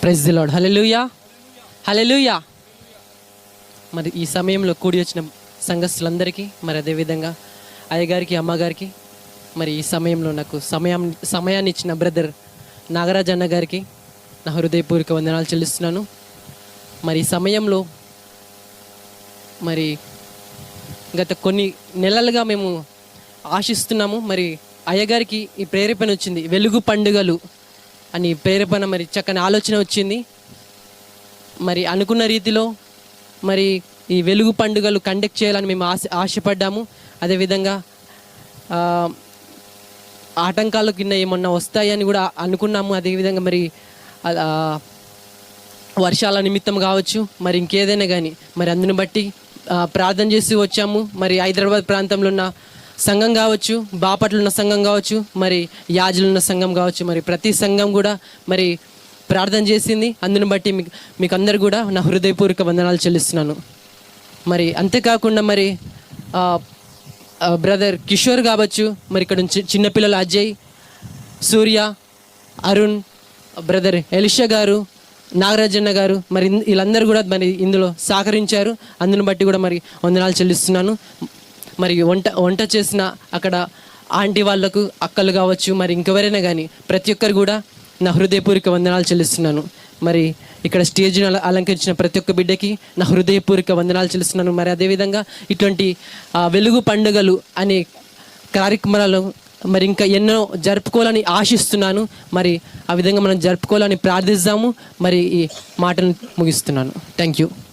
Praise the lord. Hallelujah, hallelujah. మరి ఈ సమయంలో కూడి వచ్చిన సంఘస్థులందరికీ, మరి అదేవిధంగా అయ్యగారికి, అమ్మగారికి, మరి ఈ సమయంలో నాకు సమయాన్ని ఇచ్చిన బ్రదర్ నాగరాజ్ అన్న గారికి నా హృదయపూర్వక వందనాలు చెల్లిస్తున్నాను. మరి ఈ సమయంలో మరి గత కొన్ని నెలలుగా మేము ఆశిస్తున్నాము. మరి అయ్యగారికి ఈ ప్రేరేపణ వచ్చింది, వెలుగు పండుగలు అని ప్రేరేపణ, మరి చక్కని ఆలోచన వచ్చింది. మరి అనుకున్న రీతిలో మరి ఈ వెలుగు పండుగలు కండక్ట్ చేయాలని మేము ఆశపడ్డాము. అదేవిధంగా ఆటంకాలు కింద ఏమన్నా వస్తాయని కూడా అనుకున్నాము. అదేవిధంగా మరి వర్షాల నిమిత్తం కావచ్చు, మరి ఇంకేదైనా కానీ మరి అందుని బట్టి ప్రార్థన చేసి వచ్చాము. మరి హైదరాబాద్ ప్రాంతంలో ఉన్న సంఘం కావచ్చు, బాపట్ల ఉన్న సంఘం కావచ్చు, మరి యాజులు ఉన్న సంఘం కావచ్చు, మరి ప్రతి సంఘం కూడా మరి ప్రార్థన చేసింది. అందుని బట్టి మీకు అందరు కూడా నా హృదయపూర్వక వందనాలు చెల్లిస్తున్నాను. మరి అంతేకాకుండా మరి బ్రదర్ కిషోర్ కావచ్చు, మరి ఇక్కడ నుంచి చిన్నపిల్లలు అజయ్, సూర్య, అరుణ్, బ్రదర్ ఎలిషా గారు, నాగరాజన్న గారు, మరి వీళ్ళందరూ కూడా మరి ఇందులో సహకరించారు. అందుని బట్టి కూడా మరి వందనాలు చెల్లిస్తున్నాను. మరి వంట చేసిన అక్కడ ఆంటీ వాళ్ళకు, అక్కలు కావచ్చు, మరి ఇంకెవరైనా కానీ ప్రతి ఒక్కరు కూడా నా హృదయపూర్వక వందనాలు చెల్లిస్తున్నాను. మరి ఇక్కడ స్టేజ్ని అలంకరించిన ప్రతి ఒక్క బిడ్డకి నా హృదయపూర్వక వందనాలు చెల్లిస్తున్నాను. మరి అదేవిధంగా ఇటువంటి వెలుగు పండుగలు అనే కార్యక్రమాలలో మరి ఇంకా ఎన్నో జరుపుకోవాలని ఆశిస్తున్నాను. మరి ఆ విధంగా మనం జరుపుకోవాలని ప్రార్థిస్తాము. మరి ఈ మాటను ముగిస్తున్నాను. Thank you.